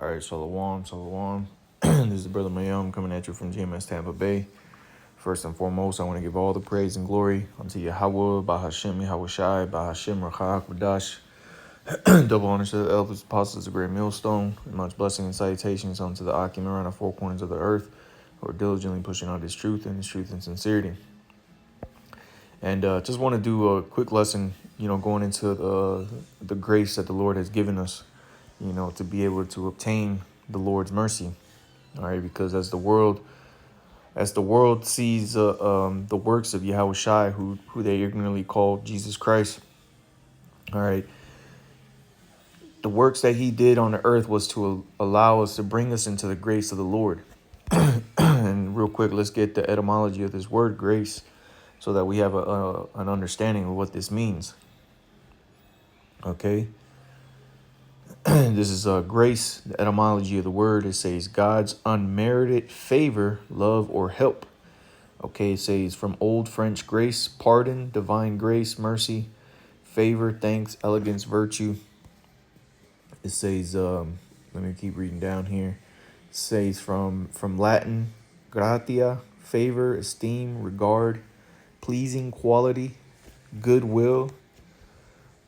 All right, Shalom, Shalom. This is the brother Mayum coming at you from GMS Tampa Bay. First and foremost, I want to give all the praise and glory unto Yahweh, Bahashem, Yahweh Shai, Bahashem, Rachak, Badash. Double honor to the elders, apostles, the great millstone, and much blessing and salutations unto the Akim around the four corners of the earth who are diligently pushing out his truth and sincerity. And just want to do a quick lesson, going into the grace that the Lord has given us, to be able to obtain the Lord's mercy. All right, because as the world sees the works of Yahweh Shai, who they ignorantly call Jesus Christ. All right, the works that he did on the earth was to allow us to bring us into the grace of the Lord. And real quick, let's get the etymology of this word grace, so that we have an understanding of what this means. Okay. This is grace. The etymology of the word, it says God's unmerited favor, love, or help. Okay, it says from Old French grace, pardon, divine grace, mercy, favor, thanks, elegance, virtue. It says, let me keep reading down here. It says from Latin, gratia, favor, esteem, regard, pleasing quality, goodwill.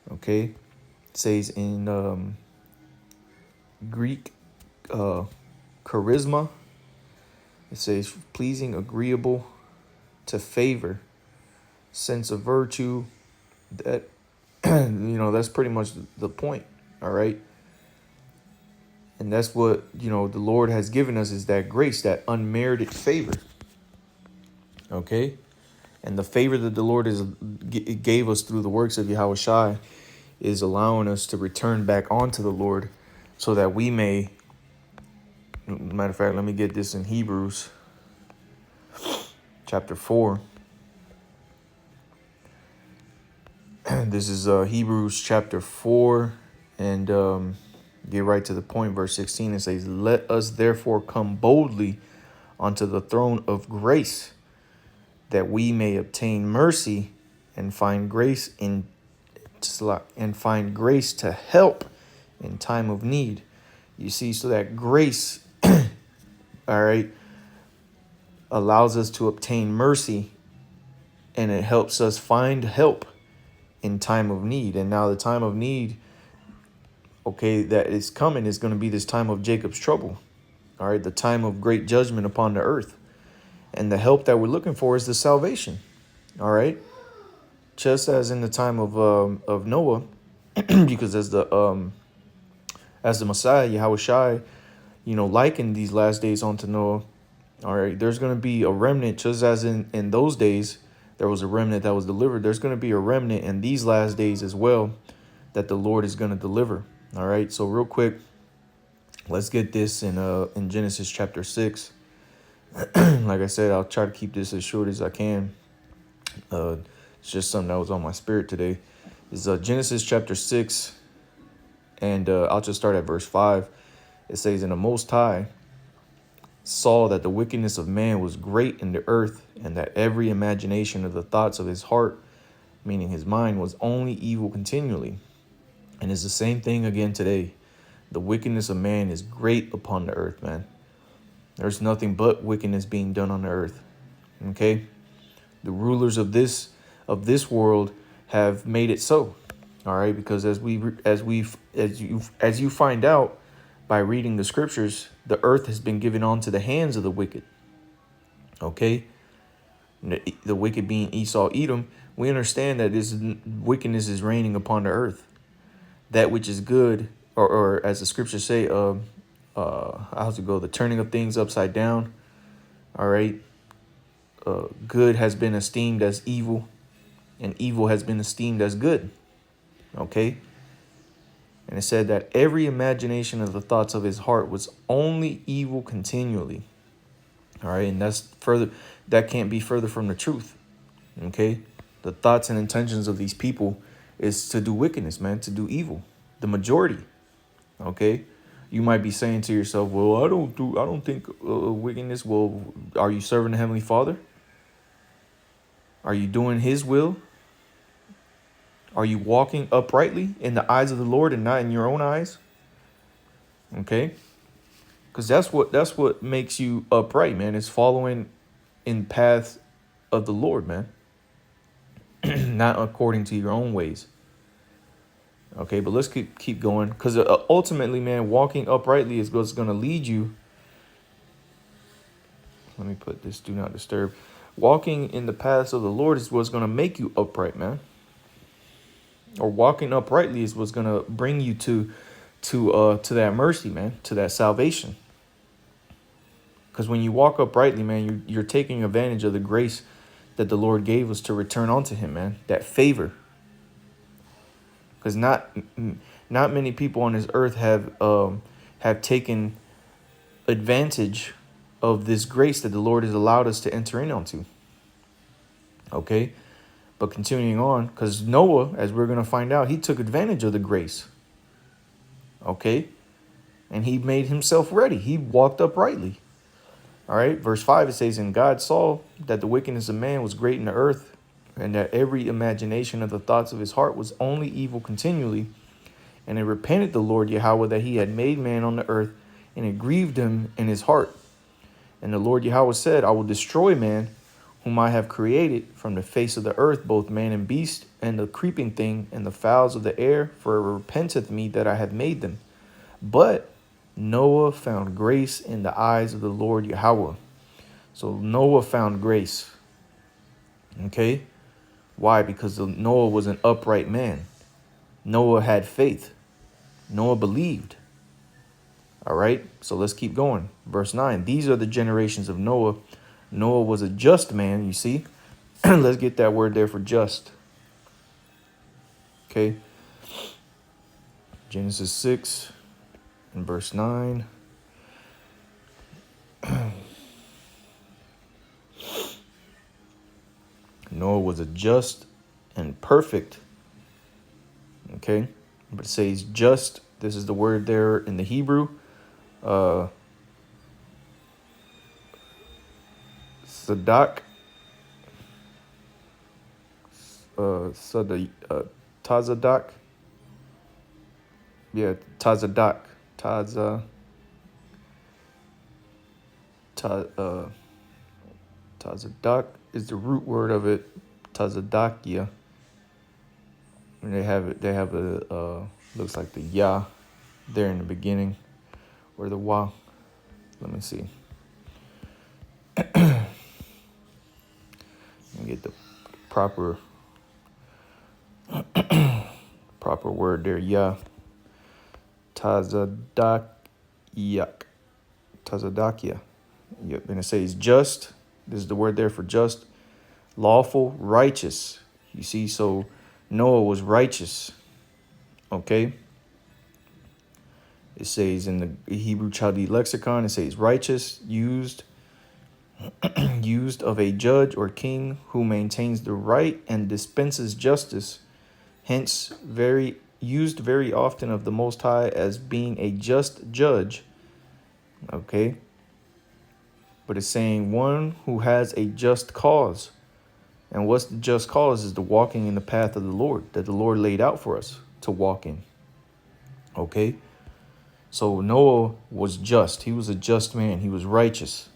Okay, it says in Greek, charisma. It says pleasing, agreeable, to favor, sense of virtue. That that's pretty much the point. All right, and that's what the Lord has given us, is that grace, that unmerited favor. Okay, and the favor that the Lord gave us through the works of Yahweh Shai is allowing us to return back onto the Lord, so that we may. Matter of fact, let me get this in Hebrews chapter 4. This is Hebrews chapter 4, and get right to the point. Verse 16, it says, "Let us therefore come boldly unto the throne of grace, that we may obtain mercy and find grace to help in time of need." You see, so that grace, all right, allows us to obtain mercy, and it helps us find help in time of need. And now the time of need, okay, that is coming is going to be this time of Jacob's trouble. All right, the time of great judgment upon the earth. And the help that we're looking for is the salvation. All right, just as in the time of Noah, because as the Messiah, Yahweh Shai, likened these last days onto Noah. All right, there's going to be a remnant, just as in those days, there was a remnant that was delivered. There's going to be a remnant in these last days as well, that the Lord is going to deliver. All right, so real quick, let's get this in Genesis chapter 6. Like I said, I'll try to keep this as short as I can. It's just something that was on my spirit today. It's Genesis chapter 6, and I'll just start at verse 5. It says, "And the Most High saw that the wickedness of man was great in the earth, and that every imagination of the thoughts of his heart," meaning his mind, "was only evil continually." And it's the same thing again today. The wickedness of man is great upon the earth, man. There's nothing but wickedness being done on the earth. Okay? The rulers of this world have made it so. All right, because as you find out by reading the scriptures, the earth has been given onto the hands of the wicked. Okay? The wicked being Esau, Edom. We understand that this wickedness is reigning upon the earth. That which is good, or as the scriptures say, how's it go? The turning of things upside down. All right. Good has been esteemed as evil, and evil has been esteemed as good. Okay. And it said that every imagination of the thoughts of his heart was only evil continually. All right. And that can't be further from the truth. Okay. The thoughts and intentions of these people is to do wickedness, man, to do evil. The majority. Okay. You might be saying to yourself, well, I don't think wickedness. Well, are you serving the Heavenly Father? Are you doing his will? Are you walking uprightly in the eyes of the Lord and not in your own eyes? Okay. Because that's what makes you upright, man. Is following in path of the Lord, man. Not according to your own ways. Okay, but let's keep going. Because ultimately, man, walking uprightly is what's going to lead you. Let me put this do not disturb. Walking in the paths of the Lord is what's going to make you upright, man. Or walking uprightly is what's going to bring you to that mercy, man, to that salvation. Because when you walk uprightly, man, you're taking advantage of the grace that the Lord gave us to return unto him, man. That favor. Because not many people on this earth have taken advantage of this grace that the Lord has allowed us to enter in onto. Okay? But continuing on, because Noah, as we're going to find out, he took advantage of the grace. Okay? And he made himself ready. He walked uprightly. All right? Verse 5, it says, and God saw that the wickedness of man was great in the earth, and that every imagination of the thoughts of his heart was only evil continually. And it repented the Lord Yahweh that he had made man on the earth, and it grieved him in his heart. And the Lord Yahweh said, I will destroy man, whom I have created from the face of the earth, both man and beast, and the creeping thing, and the fowls of the air, for it repenteth me that I have made them. But Noah found grace in the eyes of the Lord Yahweh. So Noah found grace. Okay? Why? Because Noah was an upright man. Noah had faith. Noah believed. All right, so let's keep going. Verse 9, these are the generations of Noah. Noah was a just man, you see. Let's get that word there for just. Okay. Genesis 6 and verse 9. Noah was a just and perfect. Okay. But it says just. This is the word there in the Hebrew. Sadak. Tazadak. Yeah, Tazadak. Tazadak is the root word of it. Tazadakia. And they have a looks like the ya there in the beginning, or the wa. Let me see. And get the proper word there. Ya. Tazadakia. Tazadakia. Yep. And it says just. This is the word there for just. Lawful, righteous. You see, so Noah was righteous. Okay. It says in the Hebrew Chaldee lexicon, it says righteous, used of a judge or king who maintains the right and dispenses justice. Hence, used very often of the Most High as being a just judge. Okay. But it's saying one who has a just cause. And what's the just cause is the walking in the path of the Lord that the Lord laid out for us to walk in. Okay. So Noah was just. He was a just man. He was righteous.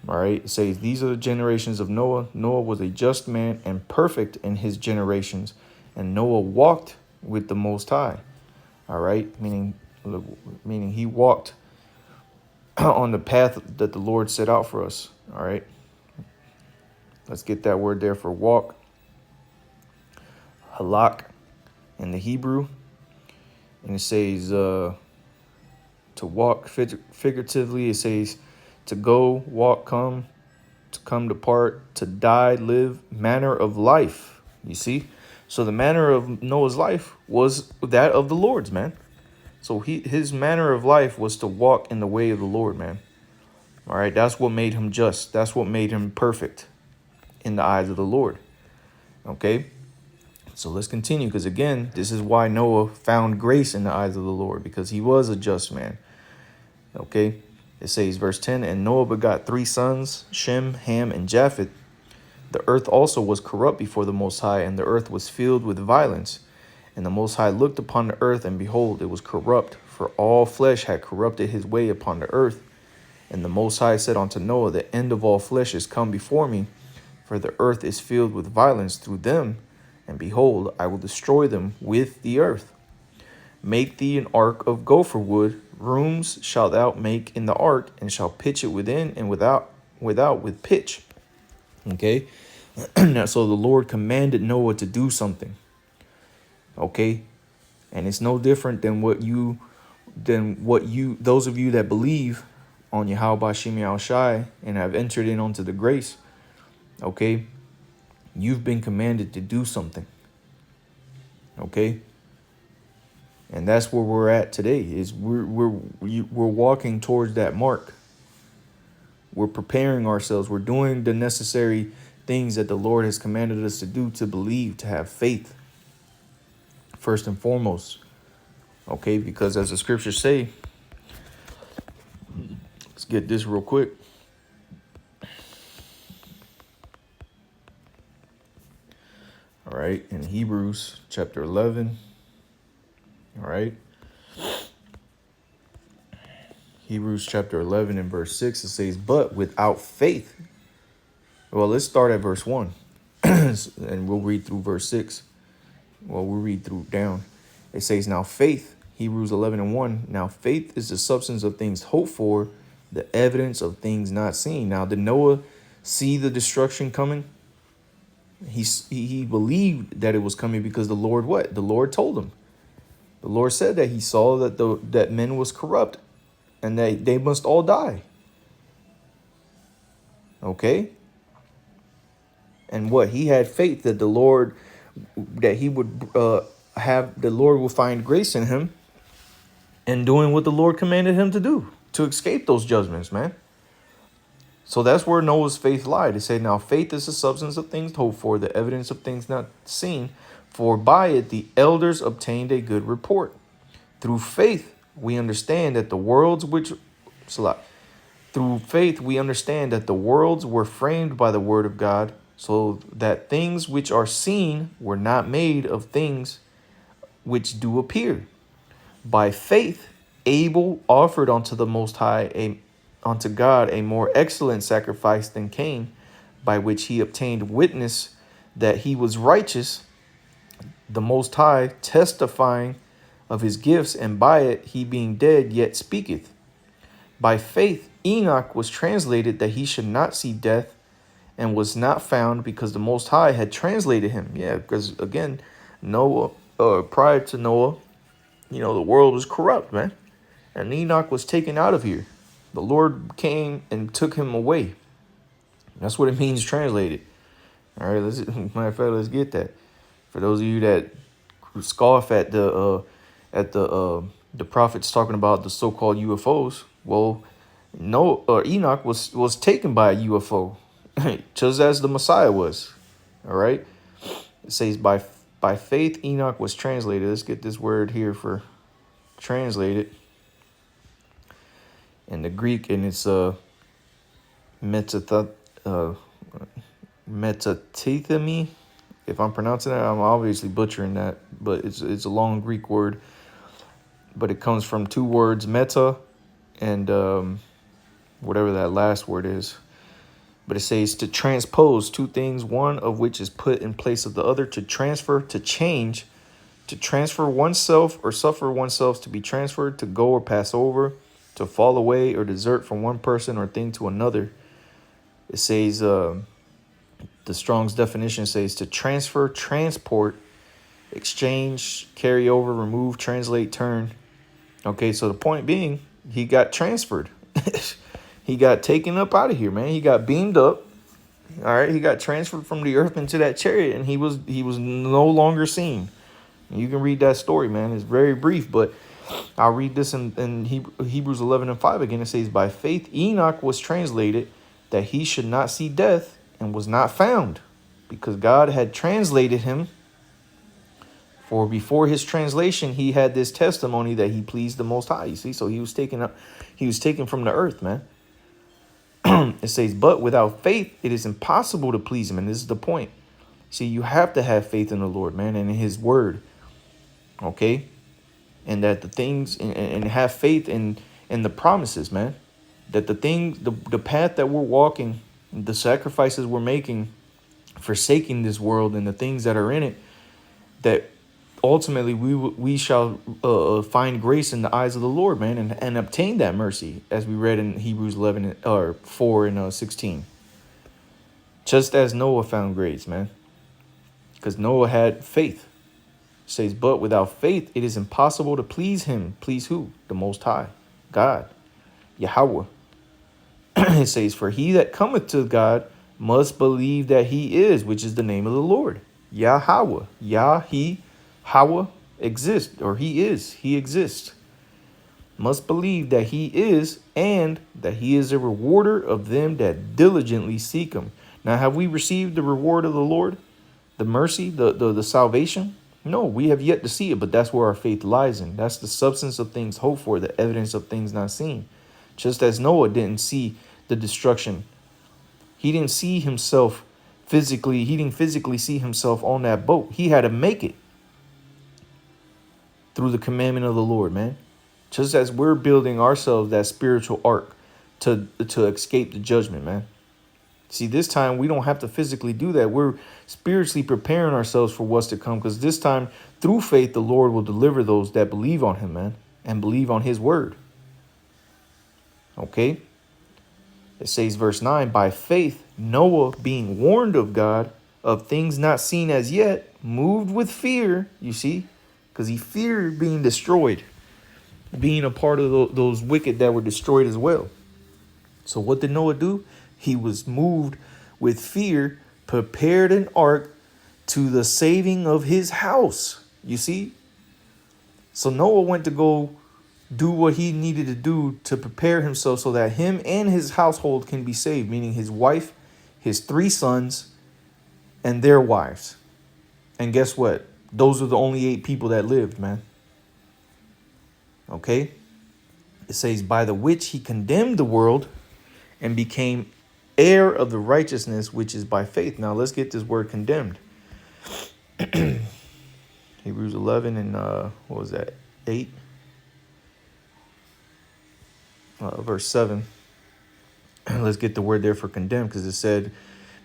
All right. It says these are the generations of Noah. Noah was a just man and perfect in his generations. And Noah walked with the Most High. All right. Meaning he walked on the path that the Lord set out for us. All right. Let's get that word there for walk. Halak in the Hebrew. And it says to walk figuratively. It says to go, walk, come, to come, depart, to die, live, manner of life. You see? So the manner of Noah's life was that of the Lord's, man. So his manner of life was to walk in the way of the Lord, man. All right. That's what made him just. That's what made him perfect in the eyes of the Lord. Okay. So let's continue, because again, this is why Noah found grace in the eyes of the Lord, because he was a just man. Okay. It says, verse 10, and Noah begot 3 sons, Shem, Ham, and Japheth. The earth also was corrupt before the Most High, and the earth was filled with violence. And the Most High looked upon the earth, and behold, it was corrupt, for all flesh had corrupted his way upon the earth. And the Most High said unto Noah, the end of all flesh is come before me, for the earth is filled with violence through them, and behold, I will destroy them with the earth. Make thee an ark of gopher wood, rooms shalt thou make in the ark, and shall pitch it within and without with pitch. Okay, now so the Lord commanded Noah to do something. Okay, and it's no different than what you those of you that believe on Yahweh Bashim Yahushai and have entered in onto the grace. Okay, you've been commanded to do something. Okay, and that's where we're at today. Is we're walking towards that mark. We're preparing ourselves. We're doing the necessary things that the Lord has commanded us to do, to believe, to have faith. First and foremost. Okay, because as the scriptures say, let's get this real quick. All right, in Hebrews chapter 11. All right. Hebrews chapter 11 and verse 6, it says, but without faith. Well, let's start at verse 1 and we'll read through verse 6. Well, we'll read through down. It says, now faith, Hebrews 11 and 1. Now faith is the substance of things hoped for, the evidence of things not seen. Now, did Noah see the destruction coming? He believed that it was coming because the Lord what? The Lord told him. The Lord said that he saw that that men was corrupt and that they must all die. Okay? And what? He had faith that the Lord, that he would have, the Lord will find grace in him and doing what the Lord commanded him to do, to escape those judgments, man. So that's where Noah's faith lied. It said, now faith is the substance of things hoped for, the evidence of things not seen, for by it the elders obtained a good report. Through faith, we understand that the worlds through faith, we understand that the worlds were framed by the word of God, so that things which are seen were not made of things which do appear. By faith, Abel offered unto the Most High, unto God, a more excellent sacrifice than Cain, by which he obtained witness that he was righteous, the Most High testifying of his gifts, and by it he being dead yet speaketh. By faith Enoch was translated that he should not see death, and was not found, because the Most High had translated him. Yeah, because again, Noah, prior to Noah, the world was corrupt, man. And Enoch was taken out of here. The Lord came and took him away. That's what it means translated. All right, matter of fact, let's get that. For those of you that scoff at the prophets talking about the so-called UFOs, well, Enoch was taken by a UFO, just as the Messiah was. All right, it says by faith Enoch was translated. Let's get this word here for translated in the Greek, and it's metatethemi. If I'm pronouncing that, I'm obviously butchering that, but it's a long Greek word. But it comes from two words, meta and whatever that last word is. But it says to transpose two things, one of which is put in place of the other, to transfer, to change, to transfer oneself or suffer oneself to be transferred, to go or pass over, to fall away or desert from one person or thing to another. It says, the Strong's definition says to transfer, transport, exchange, carry over, remove, translate, turn. Okay, so the point being, he got transferred. He got taken up out of here, man. He got beamed up. All right, he got transferred from the earth into that chariot, and he was no longer seen. You can read that story, man. It's very brief, but I'll read this in Hebrews 11 and 5 again. It says, by faith Enoch was translated that he should not see death, and was not found, because God had translated him. For before his translation, he had this testimony that he pleased the Most High. You see, so he was taken from the earth, man. It says, but without faith, it is impossible to please him. And this is the point. See, you have to have faith in the Lord, man, and in his word. Okay. and that the things and have faith in the promises, man. That the things, the path that we're walking, the sacrifices we're making, forsaking this world and the things that are in it, that ultimately we shall find grace in the eyes of the Lord, man, and obtain that mercy, as we read in Hebrews 11 or 4 and 16. Just as Noah found grace, man, because Noah had faith. It says, but without faith, it is impossible to please him. Please who? The Most High, God, Yahweh. It says, for he that cometh to God must believe that he is, which is the name of the Lord. Yahweh. Yahweh exists, or he is. He exists. Must believe that he is, and that he is a rewarder of them that diligently seek him. Now, have we received the reward of the Lord? The mercy, the salvation? No, we have yet to see it, but that's where our faith lies in. That's the substance of things hoped for, the evidence of things not seen. Just as Noah didn't see the destruction. He didn't see himself physically. He didn't physically see himself on that boat. He had to make it through the commandment of the Lord, man. Just as we're building ourselves that spiritual ark to escape the judgment, man. See, this time we don't have to physically do that. We're spiritually preparing ourselves for what's to come, because this time, through faith, the Lord will deliver those that believe on him, man, and believe on his word. Okay? It says, verse 9, by faith, Noah, being warned of God of things not seen as yet, moved with fear, you see, because he feared being destroyed, being a part of those wicked that were destroyed as well. So what did Noah do? He was moved with fear, prepared an ark to the saving of his house. You see? So Noah went to go do what he needed to do to prepare himself so that him and his household can be saved, meaning his wife, his 3 sons, and their wives. And guess what? Those are the only 8 people that lived, man. Okay? It says, by the which he condemned the world and became heir of the righteousness which is by faith. Now let's get this word condemned. Hebrews 11 and what was that? 8? Verse 7. Let's get the word there for condemn, because it said,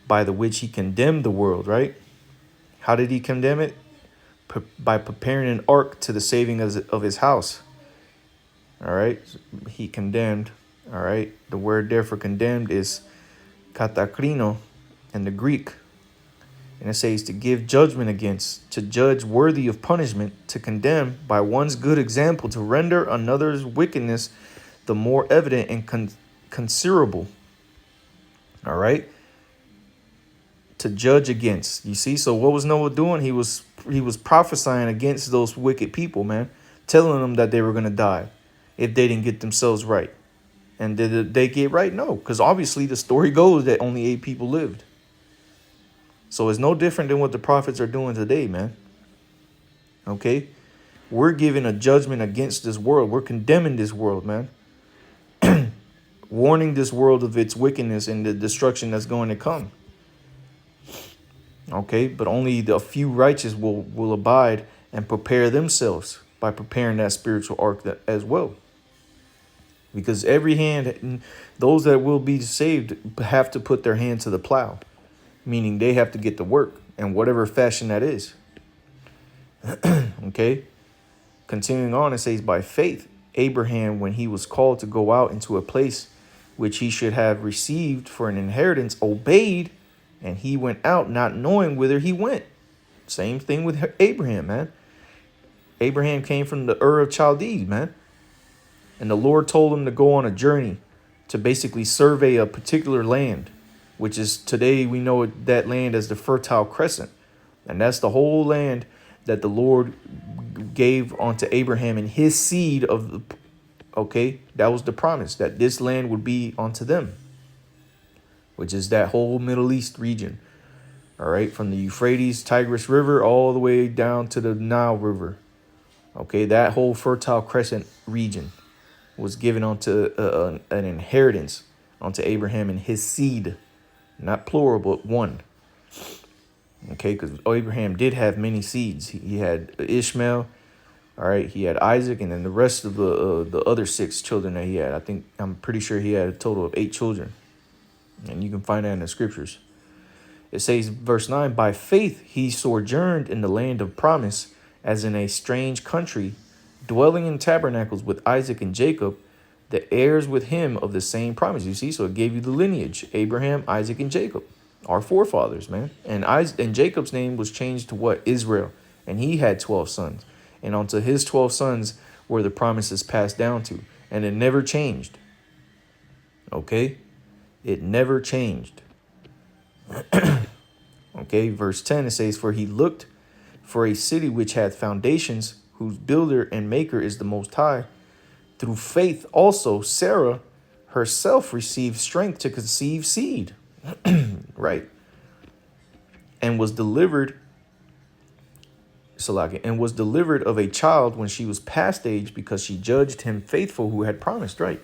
by the which he condemned the world, right? How did he condemn it? By preparing an ark to the saving of his house. All right. He condemned. All right. The word there for condemned is katakrino in the Greek. And it says to give judgment against, to judge worthy of punishment, to condemn by one's good example, to render another's wickedness the more evident and considerable. All right. To judge against. You see? So what was Noah doing? He was prophesying against those wicked people, man. Telling them that they were going to die if they didn't get themselves right. And did they get right? No. Because obviously the story goes that only 8 people lived. So it's no different than what the prophets are doing today, man. Okay? We're giving a judgment against this world. We're condemning this world, man. Warning this world of its wickedness and the destruction that's going to come. Okay? But only the few righteous will abide and prepare themselves by preparing that spiritual ark as well. Because every hand, those that will be saved have to put their hand to the plow. Meaning they have to get to work in whatever fashion that is. Okay? Continuing on, it says, by faith, Abraham, when he was called to go out into a place which he should have received for an inheritance, obeyed, and he went out not knowing whither he went. Same thing with Abraham, man. Abraham came from the Ur of Chaldees, man. And the Lord told him to go on a journey to basically survey a particular land, which is today we know that land as the Fertile Crescent. And that's the whole land that the Lord gave unto Abraham and his seed of the, okay, that was the promise, that this land would be unto them, which is that whole Middle East region. All right, from the Euphrates, Tigris River, all the way down to the Nile River. Okay, that whole Fertile Crescent region was given unto an inheritance unto Abraham and his seed. Not plural, but one. Okay, because Abraham did have many seeds. He had Ishmael, All right, he had Isaac, and then the rest of the other 6 children that he had. I'm pretty sure he had a total of 8 children, and you can find that in the scriptures. It says, verse 9, by faith he sojourned in the land of promise, as in a strange country, dwelling in tabernacles with Isaac and Jacob, the heirs with him of the same promise. You see, so it gave you the lineage: Abraham, Isaac, and Jacob, our forefathers, man. And Jacob's name was changed to what? Israel, and he had 12 sons, and unto his 12 sons were the promises passed down to, and it never changed. Okay, it never changed. Okay, verse 10, it says, for he looked for a city which hath foundations, whose builder and maker is the Most High. Through faith also Sarah herself received strength to conceive seed. Right. And was delivered of a child when she was past age, because she judged him faithful who had promised. Right.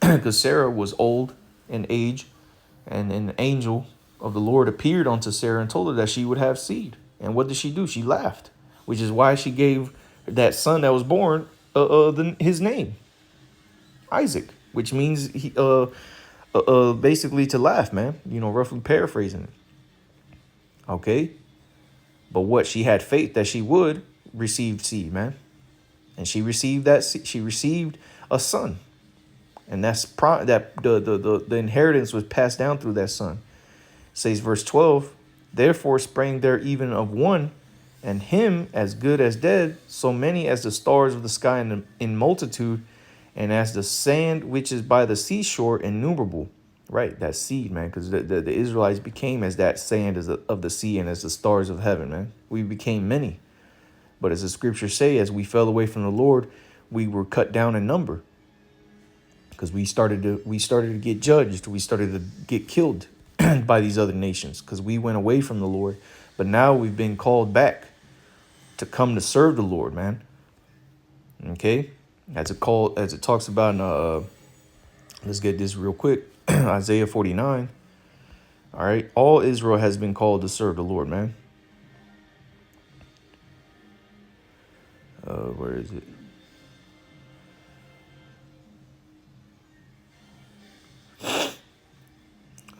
Because Sarah was old in age, and an angel of the Lord appeared unto Sarah and told her that she would have seed. And what did she do? She laughed, which is why she gave that son that was born his name, Isaac, which means he basically to laugh, man. Roughly paraphrasing it. Okay, but what, she had faith that she would receive seed, man, and she received that. She received a son, and that's the inheritance was passed down through that son. Says verse 12, therefore sprang there even of one, and him as good as dead, so many as the stars of the sky in multitude, and as the sand which is by the seashore innumerable. Right, that seed, man, because the Israelites became as that sand of the sea, and as the stars of heaven, man. We became many. But as the scriptures say, as we fell away from the Lord, we were cut down in number, because we started to get judged. We started to get killed by these other nations, because we went away from the Lord. But now we've been called back to come to serve the Lord, man. Okay, as it talks about in let's get this real quick. Isaiah 49. All right, all Israel has been called to serve the Lord, man. Where is it?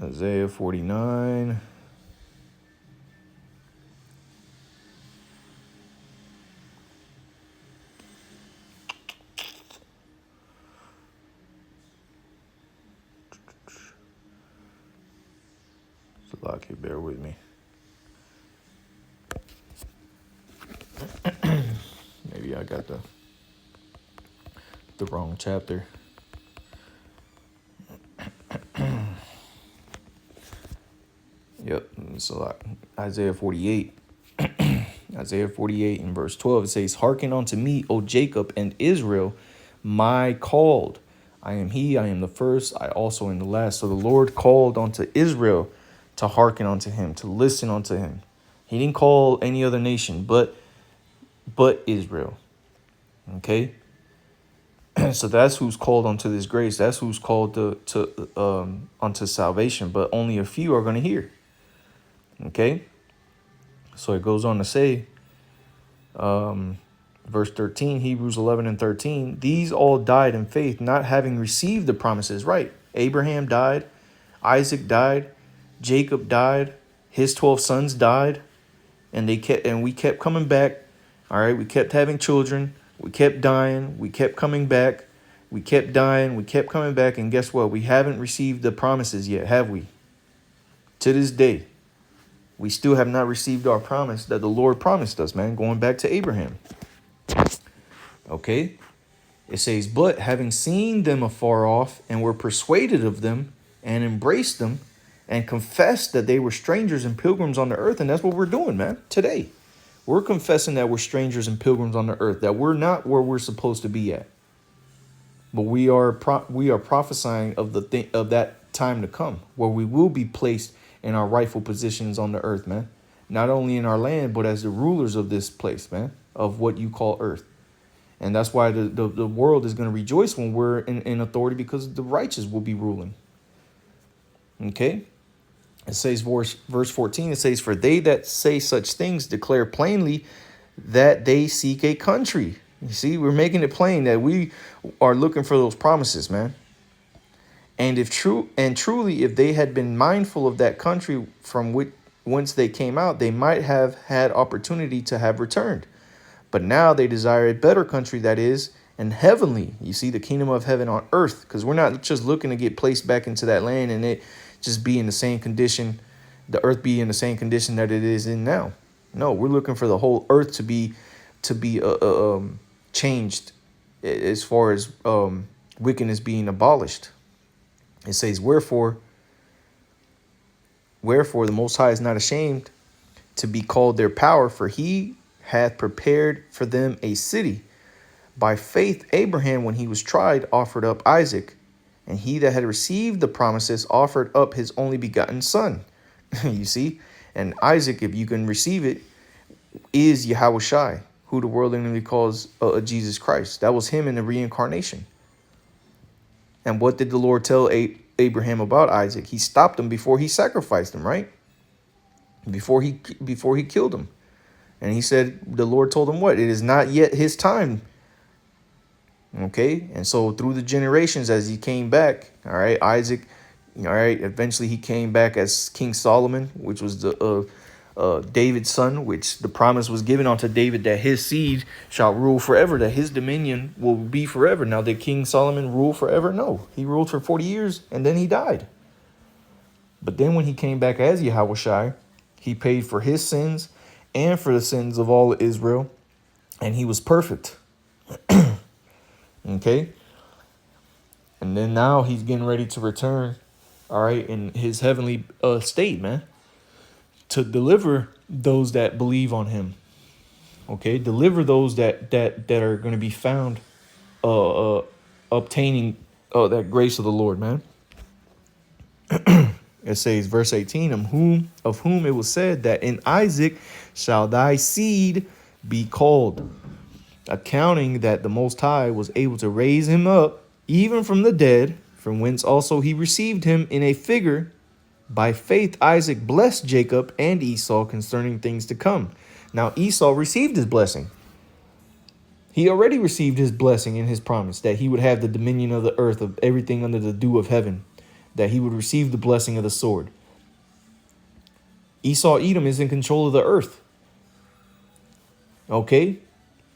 Isaiah 49. It's a lot here, bear with me. Maybe I got the wrong chapter. Yep, it's a lot. Isaiah 48. Isaiah 48 in verse 12, it says, hearken unto me, O Jacob and Israel, my called. I am he, I am the first, I also am the last. So the Lord called unto Israel to hearken unto him, to listen unto him. He didn't call any other nation but Israel. Okay? So that's who's called unto this grace. That's who's called unto salvation, but only a few are going to hear. Okay? So it goes on to say, verse 13, Hebrews 11 and 13, these all died in faith, not having received the promises. Right. Abraham died. Isaac died. Jacob died. His 12 sons died. And we kept coming back. All right. We kept having children. We kept dying. We kept coming back. We kept dying. We kept coming back. And guess what? We haven't received the promises yet, have we? To this day, we still have not received our promise that the Lord promised us, man, going back to Abraham. Okay. It says, but having seen them afar off, and were persuaded of them, and embraced them, and confessed that they were strangers and pilgrims on the earth. And that's what we're doing, man, today. We're confessing that we're strangers and pilgrims on the earth, that we're not where we're supposed to be at. But we are prophesying of that time to come, where we will be placed in our rightful positions on the earth, man. Not only in our land, but as the rulers of this place, man, of what you call earth. And that's why the world is going to rejoice when we're in authority, because the righteous will be ruling. Okay? It says, verse 14, it says, for they that say such things declare plainly that they seek a country. You see, we're making it plain that we are looking for those promises, man. And if true and truly, if they had been mindful of that country from which whence they came out, they might have had opportunity to have returned. But now they desire a better country, that is, and heavenly. You see, the kingdom of heaven on earth, because we're not just looking to get placed back into that land and it just be in the same condition, the earth be in the same condition that it is in now. No, we're looking for the whole earth to be changed as far as wickedness being abolished. It says, wherefore the Most High is not ashamed to be called their power, for he hath prepared for them a city. By faith Abraham, when he was tried, offered up Isaac, and he that had received the promises offered up his only begotten son. You see? And Isaac, if you can receive it, is Yahushai, who the world literally calls Jesus Christ. That was him in the reincarnation. And what did the Lord tell Abraham about Isaac? He stopped him before he sacrificed him, right? Before he killed him. And he said, the Lord told him what? It is not yet his time. Okay. And so through the generations, as he came back, all right, Isaac, all right, eventually he came back as King Solomon, which was the David's son, which the promise was given unto David that his seed shall rule forever, that his dominion will be forever. Now, did King Solomon rule forever? No, he ruled for 40 years and then he died. But then when he came back as Yahushai, he paid for his sins and for the sins of all of Israel, and he was perfect. Okay. And then now he's getting ready to return, all right, in his heavenly state, man, to deliver those that believe on him. Okay, deliver those that are going to be found obtaining that grace of the Lord, man. It says, verse 18, of whom it was said that in Isaac shall thy seed be called, accounting that the Most High was able to raise him up even from the dead, from whence also he received him in a figure. By faith Isaac blessed Jacob and Esau concerning things to come. Now Esau received his blessing. He already received his blessing and his promise that he would have the dominion of the earth, of everything under the dew of heaven, that he would receive the blessing of the sword. Esau Edom is in control of the earth. Okay?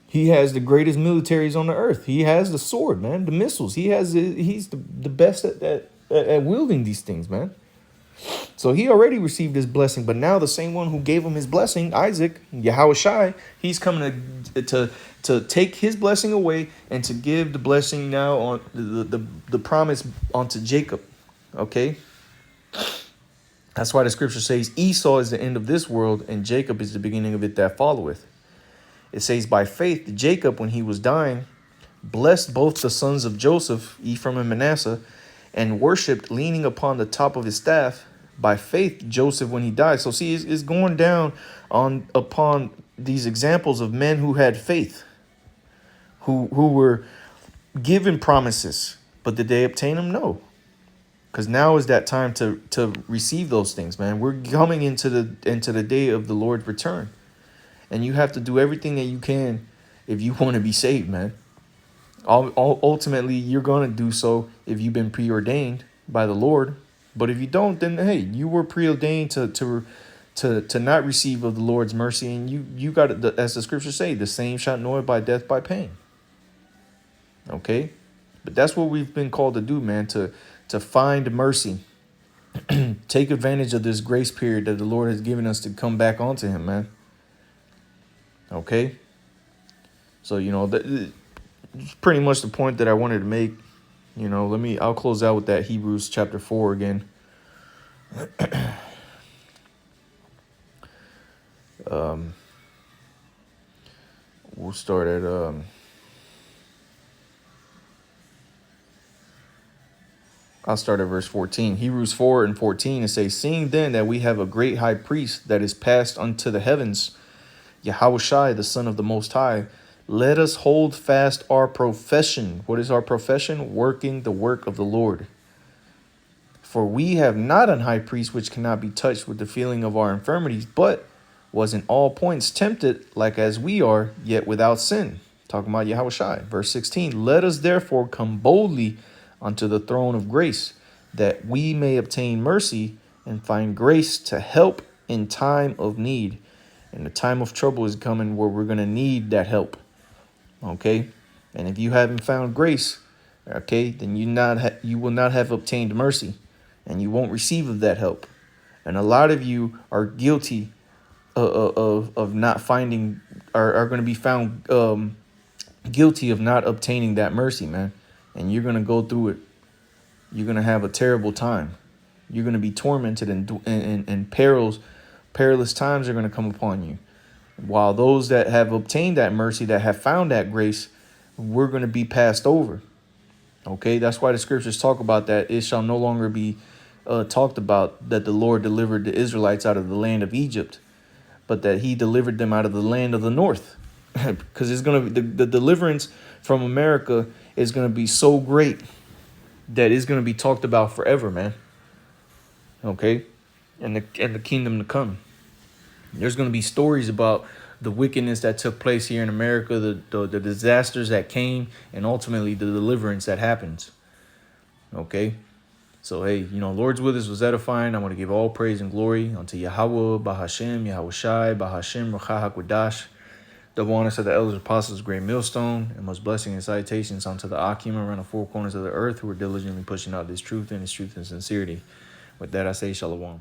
He has the greatest militaries on the earth. He has the sword, man, the missiles. He's the best at wielding these things, man. So he already received his blessing, but now the same one who gave him his blessing, Isaac, Yahushai, he's coming to take his blessing away and to give the blessing now on the promise onto Jacob. Okay? That's why the scripture says Esau is the end of this world and Jacob is the beginning of it that followeth. It says, by faith, Jacob, when he was dying, blessed both the sons of Joseph, Ephraim and Manasseh, and worshipped leaning upon the top of his staff. By faith, Joseph, when he died. So see, it's going down upon these examples of men who had faith, who were given promises, but did they obtain them? No. Because now is that time to receive those things, man. We're coming into the day of the Lord's return. And you have to do everything that you can if you want to be saved, man. Ultimately, you're going to do so if you've been preordained by the Lord. But if you don't, then, hey, you were preordained to not receive of the Lord's mercy. And you got it, as the scriptures say, the same shall know it by death, by pain. Okay? But that's what we've been called to do, man, to find mercy. Take advantage of this grace period that the Lord has given us to come back onto him, man. Okay? So, it's pretty much the point that I wanted to make. I'll close out with that Hebrews chapter 4 again. We'll start at I'll start at verse 14. Hebrews 4 and 14, it says, seeing then that we have a great high priest that is passed unto the heavens, Yahushai, the Son of the Most High, let us hold fast our profession. What is our profession? Working the work of the Lord. For we have not an high priest which cannot be touched with the feeling of our infirmities, but was in all points tempted like as we are, yet without sin. Talking about Yahushua. Verse 16, let us therefore come boldly unto the throne of grace, that we may obtain mercy and find grace to help in time of need. And the time of trouble is coming where we're going to need that help. Okay? And if you haven't found grace, okay, then you will not have obtained mercy, and you won't receive of that help. And a lot of you are guilty of not finding, are going to be found guilty of not obtaining that mercy, man. And you're going to go through it. You're going to have a terrible time. You're going to be tormented, and perilous times are going to come upon you. While those that have obtained that mercy, that have found that grace, we're going to be passed over. Okay, that's why the scriptures talk about that. It shall no longer be talked about that the Lord delivered the Israelites out of the land of Egypt, but that he delivered them out of the land of the north. Because it's going to be the deliverance from America is going to be so great that it's going to be talked about forever, man. Okay, and the kingdom to come. There's going to be stories about the wickedness that took place here in America, the disasters that came, and ultimately the deliverance that happens. Okay, so hey, Lord's with us was edifying. I want to give all praise and glory unto Yahweh, Bahashem, Yahushai, Bahashem, Ruach HaKodesh. Double honors to the elders, apostles, great millstone, and most blessing and salutations unto the Akim around the four corners of the earth who are diligently pushing out this truth and sincerity. With that, I say shalom.